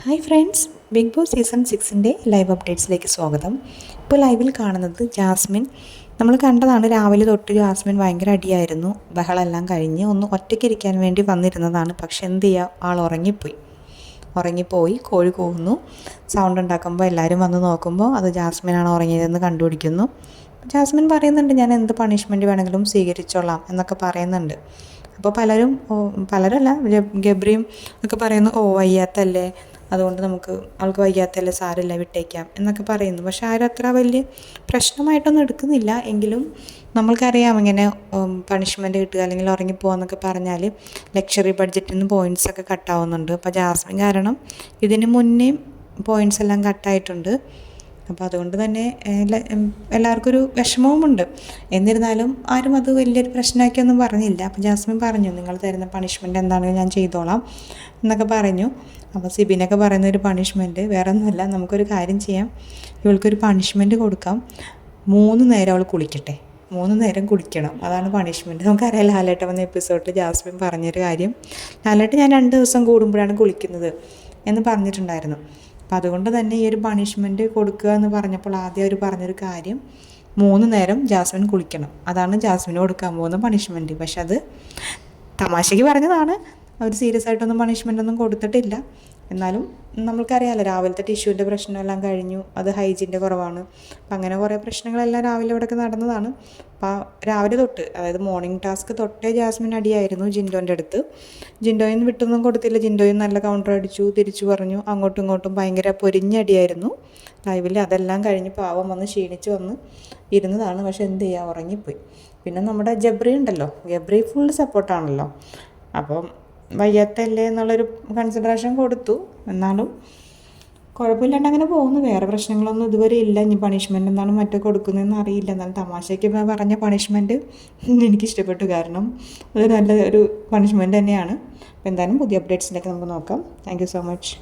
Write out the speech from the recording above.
Hi friends, Big Boss season 6ൻ്റെ live അപ്ഡേറ്റ്സിലേക്ക് സ്വാഗതം. ഇപ്പോൾ ലൈവിൽ കാണുന്നത് ജാസ്മിൻ. നമ്മൾ കണ്ടതാണ്, രാവിലെ തൊട്ട് ജാസ്മിൻ ഭയങ്കര അടിയായിരുന്നു. ബഹളമെല്ലാം കഴിഞ്ഞ് ഒന്ന് ഒറ്റയ്ക്കിരിക്കാൻ വേണ്ടി വന്നിരുന്നതാണ്. പക്ഷെ എന്ത് ചെയ്യുക, ആൾ ഉറങ്ങിപ്പോയി. കോഴി കൂവുന്നു. സൗണ്ട് ഉണ്ടാക്കുമ്പോൾ എല്ലാവരും വന്ന് നോക്കുമ്പോൾ അത് ജാസ്മിനാണ് ഉറങ്ങിയതെന്ന് കണ്ടുപിടിക്കുന്നു. ജാസ്മിൻ പറയുന്നുണ്ട്, ഞാൻ എന്ത് പണിഷ്മെൻറ്റ് വേണമെങ്കിലും സ്വീകരിച്ചോളാം എന്നൊക്കെ പറയുന്നുണ്ട്. അപ്പോൾ പലരല്ല, ഗബ്രിയും ഒക്കെ പറയുന്നു, വയ്യാത്തല്ലേ, അതുകൊണ്ട് നമുക്ക് ആൾക്ക് വയ്യാത്തല്ലേ, സാരമില്ല, വിട്ടേക്കാം എന്നൊക്കെ പറയുന്നു. പക്ഷെ ആരും അത്ര വലിയ പ്രശ്നമായിട്ടൊന്നും എടുക്കുന്നില്ല. എങ്കിലും നമ്മൾക്കറിയാം, ഇങ്ങനെ പണിഷ്മെൻറ്റ് കിട്ടുക അല്ലെങ്കിൽ ഉറങ്ങിപ്പോകാന്നൊക്കെ പറഞ്ഞാൽ ലക്ഷറി ബഡ്ജറ്റിൽ നിന്ന് പോയിൻറ്റ്സൊക്കെ കട്ടാവുന്നുണ്ട്. അപ്പോൾ ജാസ്മിൻ കാരണം ഇതിന് മുന്നേ പോയിൻറ്റ്സ് എല്ലാം കട്ടായിട്ടുണ്ട്. അപ്പോൾ അതുകൊണ്ട് തന്നെ എല്ലാവർക്കും ഒരു വിഷമവുമുണ്ട്. എന്നിരുന്നാലും ആരും അത് വലിയൊരു പ്രശ്നമാക്കിയൊന്നും പറഞ്ഞില്ല. അപ്പോൾ ജാസ്മിൻ പറഞ്ഞു, നിങ്ങൾ തരുന്ന പണിഷ്മെൻറ്റ് എന്താണെങ്കിലും ഞാൻ ചെയ്തോളാം എന്നൊക്കെ പറഞ്ഞു. അപ്പോൾ സിബിനൊക്കെ പറയുന്ന ഒരു പണിഷ്മെൻറ്റ് വേറെ ഒന്നുമല്ല, നമുക്കൊരു കാര്യം ചെയ്യാം, ഇവൾക്കൊരു പണിഷ്മെൻറ്റ് കൊടുക്കാം. 3 നേരം അവൾ കുളിക്കട്ടെ, 3 നേരം കുളിക്കണം, അതാണ് പണിഷ്മെൻറ്റ്. നമുക്കറിയാം, ലാലേട്ടൻ വന്ന എപ്പിസോഡിൽ ജാസ്മിൻ പറഞ്ഞൊരു കാര്യം, ലാലേട്ടൻ ഞാൻ 2 ദിവസം കൂടുമ്പോഴാണ് കുളിക്കുന്നത് എന്ന് പറഞ്ഞിട്ടുണ്ടായിരുന്നു. അപ്പോൾ അതുകൊണ്ട് തന്നെ ഈ ഒരു പണിഷ്മെൻറ്റ് കൊടുക്കുക എന്ന് പറഞ്ഞപ്പോൾ ആദ്യം അവർ പറഞ്ഞൊരു കാര്യം, 3 നേരം ജാസ്മിൻ കുളിക്കണം, അതാണ് ജാസ്മിന് കൊടുക്കാൻ പോകുന്ന പണിഷ്മെൻറ്റ്. പക്ഷെ അത് തമാശയ്ക്ക് പറഞ്ഞതാണ്, അവർ സീരിയസ് ആയിട്ടൊന്നും പണിഷ്മെൻ്റൊന്നും കൊടുത്തിട്ടില്ല. എന്നാലും നമ്മൾക്കറിയാമല്ലോ, രാവിലത്തെ ടിഷ്യൂവിൻ്റെ പ്രശ്നമെല്ലാം കഴിഞ്ഞു, അത് ഹൈജീൻ്റെ കുറവാണ്. അപ്പം അങ്ങനെ കുറേ പ്രശ്നങ്ങളെല്ലാം രാവിലെ ഇവിടെയൊക്കെ നടന്നതാണ്. അപ്പോൾ രാവിലെ തൊട്ട്, അതായത് മോർണിംഗ് ടാസ്ക് തൊട്ടേ ജാസ്മിൻ അടിയായിരുന്നു ജിൻഡോൻ്റെ അടുത്ത്. ജിൻഡോയിൽ നിന്ന് വിട്ടൊന്നും കൊടുത്തില്ല. ജിൻഡോയിൽ നല്ല കൗണ്ടർ അടിച്ചു, തിരിച്ചു പറഞ്ഞു, അങ്ങോട്ടും ഇങ്ങോട്ടും ഭയങ്കര പൊരിഞ്ഞടിയായിരുന്നു ലൈവിൽ. അതെല്ലാം കഴിഞ്ഞ് പാവം വന്ന് ക്ഷീണിച്ച് വന്ന് ഇരുന്നതാണ്. പക്ഷെ എന്ത് ചെയ്യുക, ഉറങ്ങിപ്പോയി. പിന്നെ നമ്മുടെ ജബ്രി ഉണ്ടല്ലോ, ജബ്രി ഫുൾ സപ്പോർട്ടാണല്ലോ. അപ്പം വയ്യാത്തല്ലേ എന്നുള്ളൊരു കൺസിഡറേഷൻ കൊടുത്തു. എന്നാലും കുഴപ്പമില്ലാണ്ട് അങ്ങനെ പോകുന്നു. വേറെ പ്രശ്നങ്ങളൊന്നും ഇതുവരെ ഇല്ല. ഇനി പണിഷ്മെൻറ്റ് എന്താണ് മറ്റേ കൊടുക്കുന്നതെന്ന് അറിയില്ല. എന്നാലും തമാശയ്ക്ക് പറഞ്ഞ പണിഷ്മെൻറ്റ് എനിക്കിഷ്ടപ്പെട്ടു. കാരണം അത് നല്ല ഒരു പണിഷ്മെൻറ്റ് തന്നെയാണ്. അപ്പോൾ എന്തായാലും പുതിയ അപ്ഡേറ്റ്സിലേക്ക് നമുക്ക് നോക്കാം. Thank you so much.